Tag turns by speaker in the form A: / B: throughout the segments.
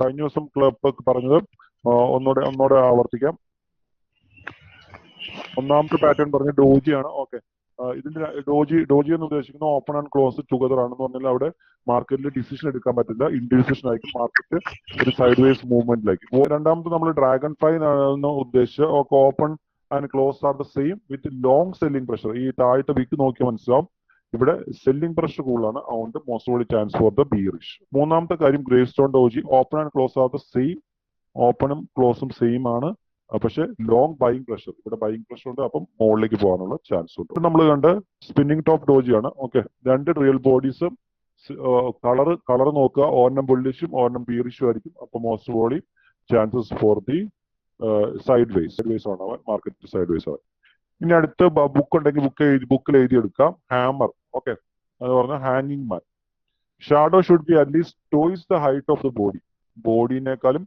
A: കഴിഞ്ഞ ദിവസം ക്ലബ് പറഞ്ഞത് ഒന്നുകൂടെ ആവർത്തിക്കാം. ഒന്നാമത്തെ പാറ്റേൺ പറഞ്ഞ ഡോജിയാണ്. ഓക്കെ, ഇതിന്റെ ഡോജി എന്ന് ഉദ്ദേശിക്കുന്നത് ഓപ്പൺ ആൻഡ് ക്ലോസ് ടുഗദർ ആണെന്ന് പറഞ്ഞാൽ അവിടെ മാർക്കറ്റിൽ ഡിസിഷൻ എടുക്കാൻ പറ്റില്ല, ഇൻഡിസിഷൻ ആയിരിക്കും, മാർക്കറ്റ് ഒരു സൈഡ് വേസ് മൂവ്മെന്റിലായിരിക്കും. രണ്ടാമത് നമ്മൾ ഡ്രാഗൺ ഫ്ലൈ എന്ന് ഉദ്ദേശിച്ച് open and close are the same with long selling pressure. ഈ താഴത്തെ വിക്ക് നോക്കിയാൽ മനസ്സിലാവും ഇവിടെ സെല്ലിംഗ് പ്രഷർ കൂടുതലാണ്, അതുകൊണ്ട് most only chance for the bearish. മൂന്നാമത്തെ കാര്യം gravestone doji open and close are the same, ഓപ്പണും ക്ലോസും സെയിം ആണ്, പക്ഷെ ലോങ് ബൈയിങ് പ്രഷർ, ഇവിടെ ബൈയിങ് പ്രഷർ ഉണ്ട്, അപ്പം മുകളിലേക്ക് പോകാനുള്ള ചാൻസ് ഉണ്ട്. നമ്മൾ കണ്ട് സ്പിന്നിങ് ടോപ്പ് ഡോജിയാണ്. ഓക്കെ, രണ്ട് റിയൽ ബോഡീസും കളർ നോക്കുക, ഒരെണ്ണം ബുള്ളിഷും ഒരെണ്ണം ബീറിഷും ആയിരിക്കും. അപ്പൊ most only chances for the sideways ആണ്, മാർക്കറ്റ് സൈഡ് വേസ് ആണ്. ഇനി അടുത്ത ബുക്ക് ഉണ്ടെങ്കിൽ ബുക്കിൽ എഴുതിയെടുക്കാം. ഹാമർ. ഓക്കെ, അത് പറഞ്ഞാൽ ഹാങ്ങിങ് man. Shadow should be at least twice the height of the body. ബോഡിനേക്കാളും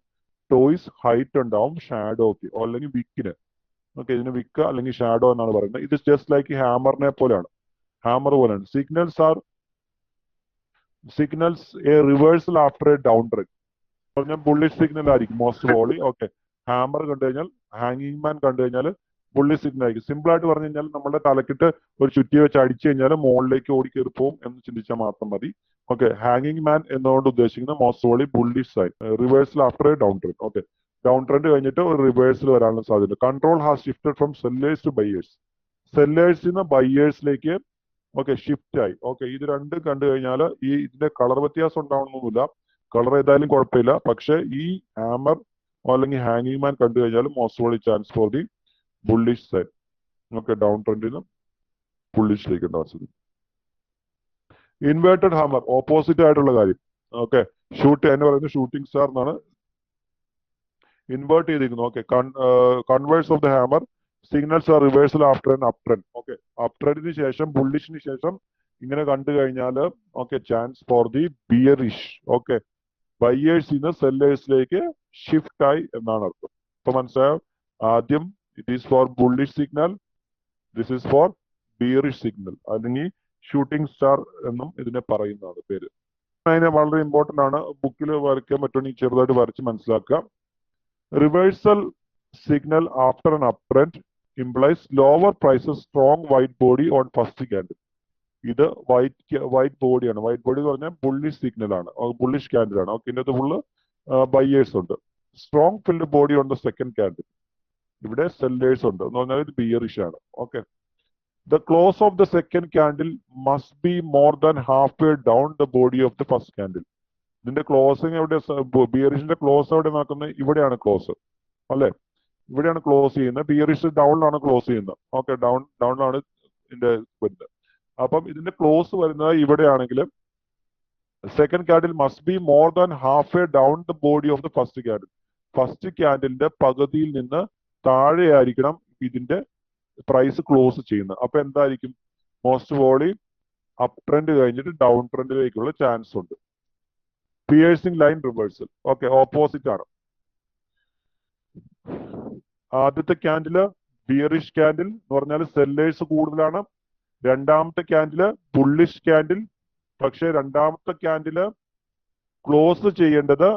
A: ടോയ്സ് ഹൈറ്റ് ഉണ്ടാവും ഷാഡോക്ക് അല്ലെങ്കിൽ വിക്കിന്. ഓക്കെ, ഇതിന് വിക്ക് അല്ലെങ്കിൽ ഷാഡോ എന്നാണ് പറയുന്നത്. ഇത് ജസ്റ്റ് ലൈക്ക് ഹാമറിനെ പോലെയാണ്, ഹാമർ പോലെയാണ്. Signals A reversal after a down trend പറഞ്ഞാൽ ബുള്ളിഷ് സിഗ്നൽ ആയിരിക്കും മോസ്റ്റ് പ്രോബബ്ലി. ഓക്കെ, ഹാമർ കണ്ടു കഴിഞ്ഞാൽ, ഹാങ്ങിങ് മാൻ കണ്ടു കഴിഞ്ഞാൽ ബുള്ളിഷ് സിഗ്നൽ ആയിരിക്കും. സിമ്പിൾ ആയിട്ട് പറഞ്ഞു കഴിഞ്ഞാൽ നമ്മുടെ തലക്കിട്ട് ഒരു ചുറ്റി വെച്ച് അടിച്ചു കഴിഞ്ഞാൽ മുകളിലേക്ക് ഓടി കയറി പോകും എന്ന് ചിന്തിച്ചാൽ മാത്രം മതി. ഓക്കെ, ഹാങ്ങിങ് മാൻ എന്നുകൊണ്ട് ഉദ്ദേശിക്കുന്നത് most probably bullish side, reversal after a down trend. Okay, down trend കഴിഞ്ഞിട്ട് ഒരു റിവേഴ്സൽ വരാനുള്ള സാധ്യത. Control has shifted from sellers to buyers. സെല്ലേഴ്സിൽ നിന്ന് ബയേഴ്സിലേക്ക് ഓക്കെ ഷിഫ്റ്റ് ആയി. ഓക്കെ, ഇത് രണ്ടും കണ്ടു കഴിഞ്ഞാൽ ഇതിന്റെ കളർ വ്യത്യാസം ഉണ്ടാവണമെന്നൊന്നുമില്ല, കളർ ഏതായാലും കുഴപ്പമില്ല. പക്ഷെ ഈ ഹാമർ അല്ലെങ്കിൽ ഹാങ്ങിങ് മാൻ കണ്ടു കഴിഞ്ഞാൽ most probably chance for the bullish side. Okay, down ട്രെൻഡിൽ നിന്ന് ബുള്ളിഷിലേക്ക് ഉണ്ടാവാൻ സാധ്യത. ഇൻവേർട്ടഡ് ഹാമർ ഓപ്പോസിറ്റ് ആയിട്ടുള്ള കാര്യം. ഓക്കെ, അതിന് പറയുന്നത് ഷൂട്ടിംഗ് സ്റ്റാർ എന്നാണ്, ഇൻവേർട്ട് ചെയ്തിരിക്കുന്നു. Okay, converse of the hammer signals are reversal after an up trend. Okay, up ട്രെൻഡിന് ശേഷം ബുള്ളിഷിന് ശേഷം ഇങ്ങനെ കണ്ടു കഴിഞ്ഞാൽ okay chance for the bearish. Okay, ബയേഴ്സിൽ നിന്ന് സെല്ലേഴ്സിലേക്ക് ഷിഫ്റ്റ് ആയി എന്നാണ് അർത്ഥം. ഇപ്പൊ മനസ്സിലായോ? ആദ്യം it is for bullish signal, this is for bearish signal, അല്ലെങ്കിൽ ഷൂട്ടിംഗ് സ്റ്റാർ എന്നും ഇതിനെ പറയുന്നതാണ് പേര്. അതിന് വളരെ ഇമ്പോർട്ടന്റ് ആണ്, ബുക്കിൽ വരയ്ക്കാൻ പറ്റുമെങ്കിൽ ചെറുതായിട്ട് വരച്ച് മനസ്സിലാക്കുക. Reversal signal after an uptrend implies lower prices, strong white body on first candle. ഇത് വൈറ്റ് ബോഡിയാണ്. വൈറ്റ് ബോഡി എന്ന് പറഞ്ഞാൽ ബുള്ളിഷ് സിഗ്നൽ ആണ്, ബുള്ളിഷ് ക്യാൻഡിൽ ആണ്. ഓക്കെ, ഇതിനകത്ത് ഫുള്ള് ബയേഴ്സ് ഉണ്ട്. Strong filled body on the second candle, ഇവിടെ sellers ഉണ്ട് എന്ന് പറഞ്ഞാൽ ഇത് ബിയറിഷ് ആണ്. Okay, the close of the second candle must be more than halfway down the body of the first candle. ഇതിന്റെ closing എവിടെ? ബിയറിഷിന്റെ close എവിടെ നോക്കുന്നത്? ഇവിടെയാണ് ക്ലോസ് അല്ലെ, ഇവിടെയാണ് ക്ലോസ് ചെയ്യുന്നത്. ബിയറിഷ് ഡൗണിലാണ് ക്ലോസ് ചെയ്യുന്നത്. ഓക്കെ, ഡൗണിലാണ് ഇതിന്റെ വരുന്നത്. അപ്പം ഇതിന്റെ ക്ലോസ് വരുന്നത് ഇവിടെയാണെങ്കിൽ second candle must be more than halfway down the body of the first candle. First ക്യാൻഡിലിന്റെ പകുതിയിൽ നിന്ന് താഴെയായിരിക്കണം ഇതിന്റെ പ്രൈസ് ക്ലോസ് ചെയ്യുന്നത്. അപ്പൊ എന്തായിരിക്കും? മോസ്റ്റ് പ്രോബബ്ലി അപ് ട്രെൻഡ് കഴിഞ്ഞിട്ട് ഡൗൺ ട്രെൻഡിലേക്കുള്ള ചാൻസ് ഉണ്ട്. Piercing line reversal. Okay, opposite ആണ്. ആദ്യത്തെ ക്യാൻഡില് ബിയറിഷ് ക്യാൻഡിൽ എന്ന് പറഞ്ഞാൽ സെല്ലേഴ്സ് കൂടുതലാണ്. രണ്ടാമത്തെ ക്യാൻഡില് ബുള്ളിഷ് ക്യാൻഡിൽ, പക്ഷെ രണ്ടാമത്തെ ക്യാൻഡില് ക്ലോസ് ചെയ്യേണ്ടത്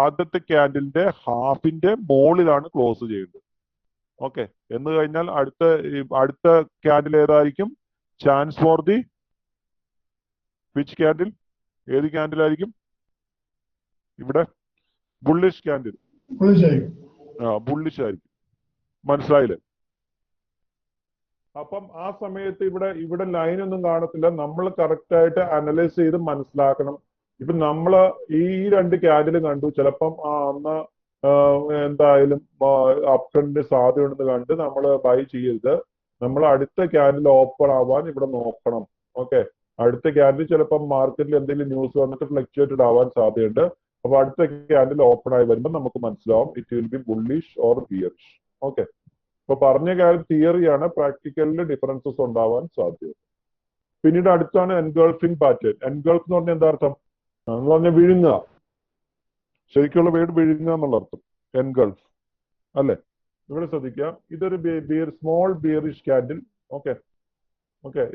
A: ആദ്യത്തെ ക്യാൻഡിലിന്റെ ഹാഫിന്റെ മുകളിലാണ് ക്ലോസ് ചെയ്യേണ്ടത്. ഓക്കെ, എന്ന് കഴിഞ്ഞാൽ അടുത്ത ക്യാൻഡിൽ ഏതായിരിക്കും? Chance for the which candle? ഏത് ക്യാൻഡിൽ ആയിരിക്കും? ഇവിടെ ബുള്ളിഷ് ക്യാൻഡിൽ. ബുള്ളിഷ് ആയിരിക്കും. മനസ്സിലായില്ലേ? അപ്പം ആ സമയത്ത് ഇവിടെ ലൈൻ ഒന്നും കാണത്തില്ല. നമ്മൾ കറക്റ്റ് ആയിട്ട് അനലൈസ് ചെയ്ത് മനസ്സിലാക്കണം. ഇപ്പൊ നമ്മള് ഈ രണ്ട് ക്യാൻഡിൽ കണ്ടു, ചിലപ്പം അന്ന് എന്തായാലും അപ് ട്രെൻഡിന് സാധ്യതയുണ്ടെന്ന് കണ്ട് നമ്മൾ ബൈ ചെയ്യരുത്. നമ്മൾ അടുത്ത ക്യാൻഡിൽ ഓപ്പൺ ആവാൻ ഇവിടെ നോക്കണം. ഓക്കെ, അടുത്ത ക്യാൻഡിൽ ചിലപ്പം മാർക്കറ്റിൽ എന്തെങ്കിലും ന്യൂസ് വന്നിട്ട് ഫ്ലക്ച്വേറ്റഡ് ആവാൻ സാധ്യതയുണ്ട്. അപ്പൊ അടുത്ത ക്യാൻഡിൽ ഓപ്പൺ ആയി വരുമ്പോൾ നമുക്ക് മനസ്സിലാവും it will B bullish or bearish. Okay, ഇപ്പൊ പറഞ്ഞ കാര്യം തിയറിയാണ്, പ്രാക്ടിക്കലിൽ ഡിഫറൻസസ് ഉണ്ടാവാൻ സാധ്യത. പിന്നീട് അടുത്താണ് എൻഗൾഫിംഗ് പാറ്റേൺ. എൻഗൾഫ് എന്ന് പറഞ്ഞാൽ എന്താ അർത്ഥം? എന്ന് പറഞ്ഞാൽ വിഴുങ്ങുക. ശരിക്കുള്ള വേർഡ് വിഴുങ്ങുക എന്നുള്ള അർത്ഥം എൻഗൾഫ് അല്ലെ. ഇവിടെ ശ്രദ്ധിക്കുക, ഇതൊരു സ്മോൾ ബിയറിഷ് ക്യാൻഡിൽ. ഓക്കെ,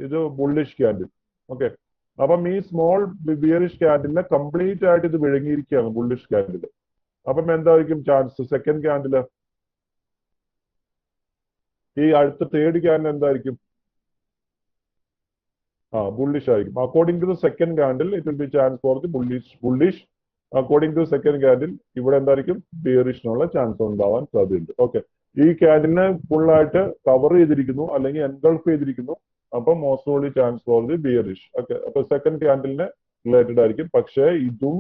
A: ഇത് ബുള്ളിഷ് ക്യാൻഡിൽ. ഓക്കെ, അപ്പം ഈ സ്മോൾ ബിയറിഷ് ക്യാൻഡിലിനെ കംപ്ലീറ്റ് ആയിട്ട് ഇത് വിഴുങ്ങിയിരിക്കുകയാണ് ബുള്ളിഷ് ക്യാൻഡിൽ. അപ്പം എന്തായിരിക്കും ചാൻസ്? സെക്കൻഡ് ക്യാൻഡില് ഈ അടുത്ത തേർഡ് ക്യാൻഡിൽ എന്തായിരിക്കും? ബുള്ളിഷ് ആയിരിക്കും. According to the second candle it will be chance for the bullish. According to second candle ഇവിടെ എന്തായിരിക്കും? ബിയറിഷിനുള്ള ചാൻസ് ഉണ്ടാവാൻ സാധ്യതയുണ്ട്. ഓക്കെ, ഈ ക്യാൻഡിലിനെ ഫുള്ളായിട്ട് കവർ ചെയ്തിരിക്കുന്നു അല്ലെങ്കിൽ എൻഗൾഫ് ചെയ്തിരിക്കുന്നു. അപ്പൊ most only chance for the bearish. Okay, അപ്പൊ സെക്കൻഡ് ക്യാൻഡിലിനെ റിലേറ്റഡ് ആയിരിക്കും. പക്ഷേ ഇതും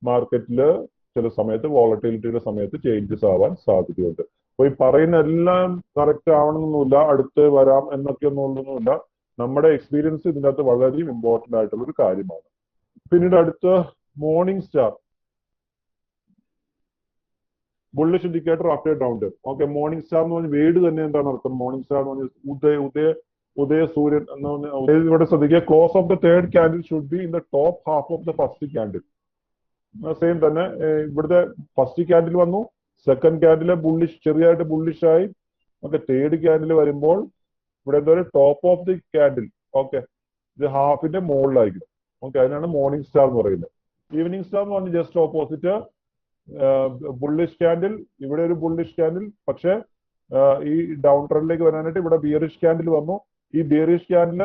A: മാർക്കറ്റില് ചില സമയത്ത് വോളറ്റിലിറ്റിയുടെ സമയത്ത് ചേഞ്ചസ് ആവാൻ സാധ്യതയുണ്ട്. അപ്പൊ ഈ പറയുന്ന എല്ലാം കറക്റ്റ് ആവണമെന്നൊന്നുമില്ല, അടുത്ത് വരാം എന്നൊക്കെ ഒന്നുമില്ല. നമ്മുടെ എക്സ്പീരിയൻസ് ഇതിൻ്റെ അകത്ത് വളരെയധികം ഇമ്പോർട്ടന്റ് ആയിട്ടുള്ള ഒരു കാര്യമാണ്. പിന്നീട് അടുത്ത morning star, bullish indicator after down time. Okay, morning star എന്ന് പറഞ്ഞ വേർഡ് തന്നെ എന്താണ് അർത്ഥം? മോർണിംഗ് സ്റ്റാർ എന്ന് പറഞ്ഞാൽ ഉദയ സൂര്യൻ എന്ന് പറഞ്ഞാൽ ഇവിടെ ശ്രദ്ധിക്കുക. Close of the third candle should be in the top half of the first candle. Same തന്നെ ഇവിടുത്തെ ഫസ്റ്റ് ക്യാൻഡിൽ വന്നു, സെക്കൻഡ് ക്യാൻഡില് ബുള്ളിഷ്, ചെറിയായിട്ട് ബുള്ളിഷ് ആയി. ഓക്കെ, തേർഡ് ക്യാൻഡിൽ വരുമ്പോൾ ഇവിടെ എന്താ പറയുക? Top of the candle. Okay, ഇത് ഹാഫിന്റെ മുകളിലായിരിക്കും. ഓക്കെ, അതിനാണ് മോർണിംഗ് സ്റ്റാർ എന്ന് പറയുന്നത്. ഈവനിങ് സ്റ്റാർ എന്ന് പറഞ്ഞാൽ ജസ്റ്റ് ഓപ്പോസിറ്റ്, ബുള്ളിഷ് ക്യാൻഡിൽ, ഇവിടെ ഒരു ബുള്ളിഷ് ക്യാൻഡിൽ, പക്ഷെ ഈ ഡൗൺ ട്രെൻഡിലേക്ക് വരാനായിട്ട് ഇവിടെ ബിയറിഷ് ക്യാൻഡിൽ വന്നു. ഈ ബിയറിഷ് ക്യാൻഡിൽ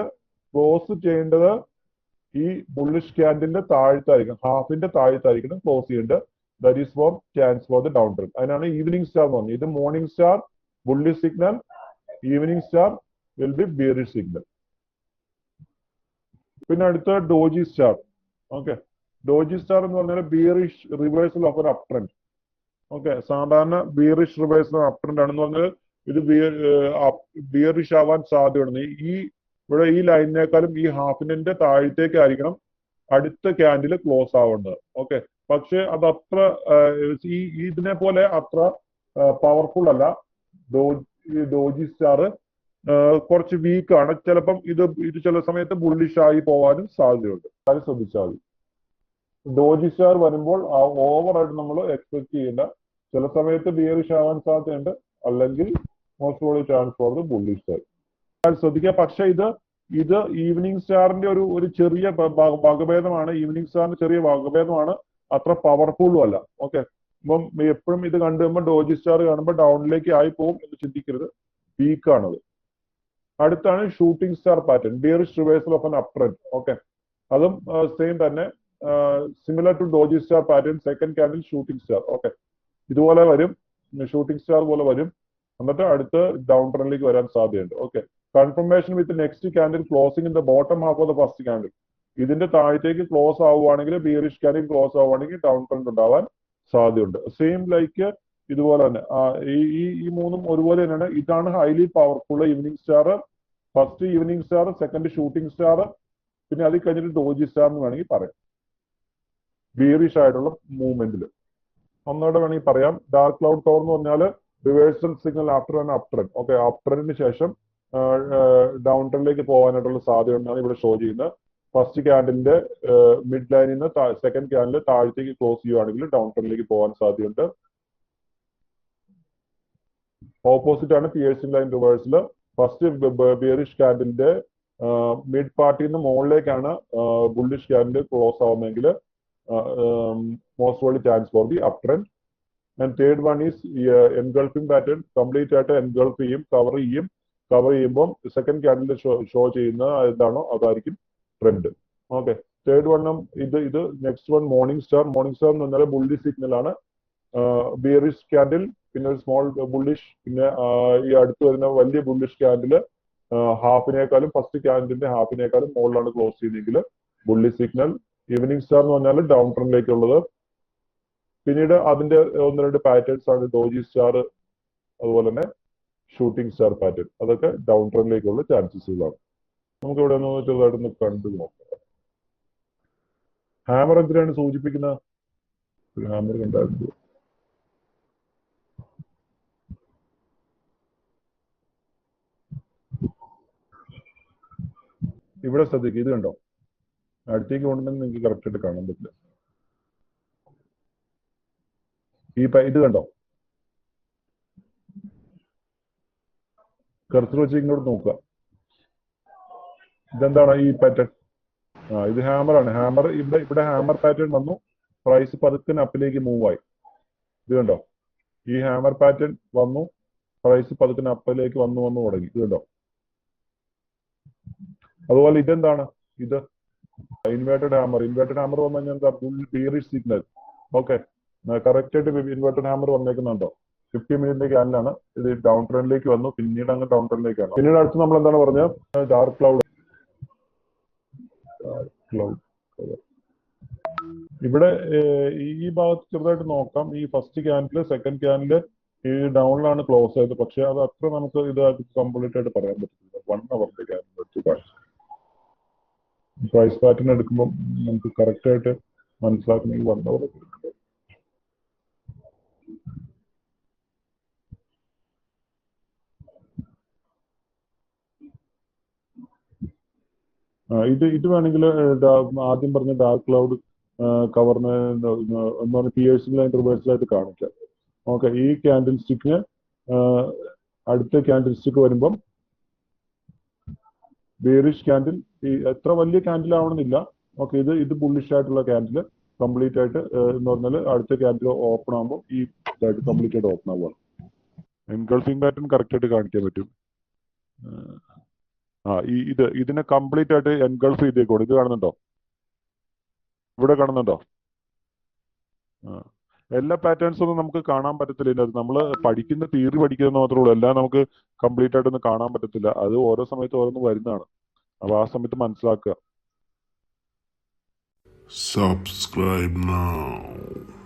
A: ക്ലോസ് ചെയ്യേണ്ടത് ഈ ബുള്ളിഷ് ക്യാൻഡിലിന്റെ താഴത്തായിരിക്കും, ഹാഫിന്റെ താഴത്തായിരിക്കണം ക്ലോസ് ചെയ്യേണ്ടത്. That is for chance for the down trend. അതിനാണ് ഈവനിങ് സ്റ്റാർ എന്ന് പറഞ്ഞത്. ഇത് morning star bullish signal, evening star will be bearish signal. പിന്നെ അടുത്ത doji star. Okay, doji star എന്ന് പറഞ്ഞാൽ ബിയറിഷ് റിവേഴ്സൽ ഓഫ് ഒരു അപ് ട്രെൻഡ്. ഓക്കെ, സാധാരണ ബിയറിഷ് റിവേഴ്സൽ അപ് ട്രെൻഡ് ആണെന്ന് പറഞ്ഞാൽ ഇത് ബിയറിഷ് ആവാൻ സാധ്യതയുണ്ട്. ഇവിടെ ഈ ലൈനിനേക്കാളും ഈ ഹാഫിന്റെ താഴത്തേക്കായിരിക്കണം അടുത്ത ക്യാൻഡിൽ ക്ലോസ് ആവേണ്ടത്. ഓക്കെ, പക്ഷെ അത് അത്ര ഇതിനെ പോലെ അത്ര പവർഫുൾ അല്ല. ഡോജി സ്റ്റാർ കുറച്ച് വീക്കാണ്. ചിലപ്പം ഇത് ചില സമയത്ത് ബുള്ളിഷ് ആയി പോവാനും സാധ്യതയുണ്ട്. അത് ശ്രദ്ധിച്ചാൽ മതി. ഡോജി സ്റ്റാർ വരുമ്പോൾ ഓവറായിട്ട് നമ്മൾ എക്സ്പെക്ട് ചെയ്യേണ്ട. ചില സമയത്ത് ബിയറിഷ് ആവാൻ സാധ്യതയുണ്ട്, അല്ലെങ്കിൽ most probably chance for the bullish star. ശ്രദ്ധിക്കുക. പക്ഷെ ഇത് ഈവനിങ് സ്റ്റാറിന്റെ ഒരു ചെറിയ വകഭേദമാണ്. ഈവനിങ് സ്റ്റാറിന്റെ ചെറിയ വകഭേദമാണ്, അത്ര പവർഫുള്ളും അല്ല. ഓക്കെ, അപ്പം എപ്പോഴും ഇത് കണ്ടുമ്പോൾ ഡോജി സ്റ്റാർ കാണുമ്പോൾ ഡൗണിലേക്ക് ആയി പോകും എന്ന് ചിന്തിക്കരുത്. വീക്കാണത്. അടുത്താണ് shooting star pattern, bearish reversal of an up trend. Okay, അതും സെയിം തന്നെ, similar to doji star pattern. Second candle shooting star. Okay, ഇതുപോലെ വരും, ഷൂട്ടിംഗ് സ്റ്റാർ പോലെ വരും. എന്നിട്ട് അടുത്ത് ഡൗൺ ട്രെൻഡിലേക്ക് വരാൻ സാധ്യതയുണ്ട്. Okay, confirmation with next candle closing in the bottom half of the first candle. ഇതിന്റെ താഴത്തേക്ക് ക്ലോസ് ആവുകയാണെങ്കിൽ, ബിയറിഷ് ക്യാൻഡിൽ ക്ലോസ് ആവുകയാണെങ്കിൽ ഡൗൺ ട്രെൻഡ് ഉണ്ടാവാൻ സാധ്യതയുണ്ട്. സെയിം ലൈക്ക് ഇതുപോലെ തന്നെ ഈ മൂന്നും ഒരുപോലെ തന്നെയാണ്. ഇതാണ് highly powerful evening star. First evening star, second shooting star, പിന്നെ അതിൽ കഴിഞ്ഞിട്ട് ഡോജി സ്റ്റാർ എന്ന് വേണമെങ്കിൽ പറയാം. ബിയറിഷ് ആയിട്ടുള്ള മൂവ്മെന്റിൽ ഒന്നുകൂടെ വേണമെങ്കിൽ പറയാം. ഡാർക്ക് ക്ലൗഡ് കവർ എന്ന് പറഞ്ഞാൽ reversal signal after an up trend. Okay, up ട്രെൻഡിന് ശേഷം ഡൗൺ ട്രെൻഡിലേക്ക് പോകാനായിട്ടുള്ള സാധ്യത എന്നാണ് ഇവിടെ ഷോ ചെയ്യുന്നത്. ഫസ്റ്റ് ക്യാൻഡിലിന്റെ മിഡ് ലൈനിൽ നിന്ന് സെക്കൻഡ് ക്യാൻഡിൽ താഴത്തേക്ക് ക്ലോസ് ചെയ്യുകയാണെങ്കിൽ ഡൗൺ ട്രെൻഡിലേക്ക് പോകാൻ സാധ്യതയുണ്ട്. ഓപ്പോസിറ്റ് ആണ് piercing line reversal. First bearish ക്യാൻഡിലിന്റെ മിഡ് പാർട്ടിൽ നിന്ന് മുകളിലേക്കാണ് ബുള്ളിഷ് ക്യാൻഡിൽ ക്ലോസ് ആവുന്നതെങ്കിൽ most probably chance for the up trend. And third one is engulfing pattern. Complete ആയിട്ട് എൻഗൾഫ് ചെയ്യും, കവർ ചെയ്യുമ്പോൾ സെക്കൻഡ് ക്യാൻഡിൽ ഷോ ചെയ്യുന്ന എന്താണോ അതായിരിക്കും ട്രെൻഡ്. ഓക്കെ, തേർഡ് വണ്ണം ഇത് next one morning star. Morning star എന്ന് പറഞ്ഞാൽ ബുള്ളിഷ് സിഗ്നൽ ആണ്. ബിയറിഷ് ക്യാൻഡിൽ, പിന്നെ ഒരു സ്മോൾ ബുള്ളിഷ്, പിന്നെ ഈ അടുത്ത് വരുന്ന വലിയ ബുള്ളിഷ് ക്യാൻഡിൽ ഹാഫിനേക്കാളും ഫസ്റ്റ് ക്യാൻഡിലിന്റെ ഹാഫിനേക്കാളും മുകളിലാണ് ക്ലോസ് ചെയ്യുന്നതെങ്കിൽ ബുള്ളിഷ് സിഗ്നൽ. ഈവനിങ് സ്റ്റാർ എന്ന് പറഞ്ഞാൽ ഡൗൺ ട്രെൻഡിലേക്കുള്ളത്. പിന്നീട് അതിന്റെ ഒന്ന് രണ്ട് പാറ്റേൺസ് ആണ് ഡോജി സ്റ്റാർ, അതുപോലെ തന്നെ ഷൂട്ടിംഗ് സ്റ്റാർ പാറ്റേൺ. അതൊക്കെ ഡൗൺ ട്രെൻഡിലേക്കുള്ള ചാൻസസുകളാണ്. നമുക്ക് ഇവിടെ ഒന്ന് ചെറുതായിട്ടൊന്ന് കണ്ടു നോക്കാം. ഹാമർ എന്തിനാണ് സൂചിപ്പിക്കുന്നത്? ഹാമർ കണ്ടായിരുന്നു. ഇവിടെ ശ്രദ്ധിക്കുക, ഇത് കണ്ടോ? അടുത്തേക്ക് കൊണ്ടുവന്ന് നിങ്ങൾക്ക് കറക്റ്റ് ആയിട്ട് കാണാൻ പറ്റില്ല. ഇത് കണ്ടോ? കർസർ വെച്ച് ഇങ്ങോട്ട് നോക്കുക. ഇതെന്താണ് ഈ പാറ്റേൺ? ഇത് ഹാമർ ആണ്. ഹാമർ ഇവിടെ ഹാമർ പാറ്റേൺ വന്നു, പ്രൈസ് പതുക്കെ അപ്പിലേക്ക് മൂവ് ആയി. ഇത് കണ്ടോ, ഈ ഹാമർ പാറ്റേൺ വന്നു, പ്രൈസ് പതുക്കെ അപ്പിലേക്ക് വന്നു തുടങ്ങി. ഇത് കണ്ടോ. അതുപോലെ ഇതെന്താണ്, ഇത് ഇൻവേർട്ടഡ് ഹാമർ വന്നു കഴിഞ്ഞാൽ എന്താ, ബിയറിഷ് സിഗ്നൽ. ഓക്കെ, കറക്റ്റ് ആയിട്ട് ഇൻവേർട്ടഡ് ഹാമർ വന്നേക്കുന്നുണ്ടോ. 50 മിനിറ്റിന്റെ ക്യാനിലാണ് ഇത് ഡൗൺ ട്രെൻഡിലേക്ക് വന്നു, പിന്നീട് അങ്ങ് ഡൗൺ ട്രെൻഡിലേക്കാണ്. പിന്നീട് അടുത്ത് നമ്മൾ എന്താണ് പറഞ്ഞത്, ഡാർക്ക് ക്ലൗഡ്. ഇവിടെ ഈ ഭാഗത്ത് ചെറുതായിട്ട് നോക്കാം. ഈ ഫസ്റ്റ് ക്യാൻഡില് സെക്കൻഡ് ക്യാൻഡില് ഈ ഡൗണിലാണ് ക്ലോസ് ആയത്, പക്ഷെ അത് അത്ര നമുക്ക് ഇത് കംപ്ലീറ്റ് ആയിട്ട് പറയാൻ പറ്റില്ല. 1 അവറിന്റെ ക്യാൻഡിൽ വെച്ച് പ്രൈസ് പാറ്റേൺ എടുക്കുമ്പോൾ നമുക്ക് കറക്റ്റ് ആയിട്ട് മനസ്സിലാക്കണമെങ്കിൽ 1 അവർ എടുക്കുന്നത്. ഇത് വേണമെങ്കിൽ ആദ്യം പറഞ്ഞ ഡാർക്ക് ക്ലൗഡ് കവറിന് എന്ന് പറഞ്ഞ പിയേഴ്സിംഗ് റിവേഴ്സലായിട്ട് കാണിക്കാം. ഓക്കെ, ഈ ക്യാൻഡിൽ സ്റ്റിക്കിന് അടുത്ത ക്യാൻഡിൽ സ്റ്റിക്ക് വരുമ്പം ബേറിഷ് ക്യാൻഡിൽ, ഈ എത്ര വലിയ ക്യാൻഡിൽ ആവണമെന്നില്ല. ഓക്കെ, ഇത് ബുള്ളിഷ് ആയിട്ടുള്ള ക്യാൻഡിൽ കംപ്ലീറ്റ് ആയിട്ട് എന്ന് പറഞ്ഞാൽ അടുത്ത ക്യാൻഡിൽ ഓപ്പൺ ആകുമ്പോൾ ഈ ഇതായിട്ട് കംപ്ലീറ്റ് ആയിട്ട് ഓപ്പൺ ആവുകയാണ്. എൻഗൾഫിംഗ് പാറ്റേൺ കറക്റ്റ് ആയിട്ട് കാണിക്കാൻ പറ്റും. ഇതിനെ കംപ്ലീറ്റ് ആയിട്ട് എൻഗൾഫ് ചെയ്തേക്കോളൂ. ഇത് കാണുന്നുണ്ടോ, ഇവിടെ കാണുന്നുണ്ടോ. എല്ലാ പാറ്റേൺസും ഒന്നും നമുക്ക് കാണാൻ പറ്റത്തില്ല. ഇതിനകത്ത് നമ്മൾ പഠിക്കുന്ന തിയറി പഠിക്കുന്നത് മാത്രമേ ഉള്ളൂ. എല്ലാം നമുക്ക് കംപ്ലീറ്റ് ആയിട്ടൊന്നും കാണാൻ പറ്റത്തില്ല. അത് ഓരോ സമയത്ത് ഓരോന്ന് വരുന്നതാണ്. അപ്പൊ ആ സമയത്ത് മനസ്സിലാക്കുക.
B: Subscribe now.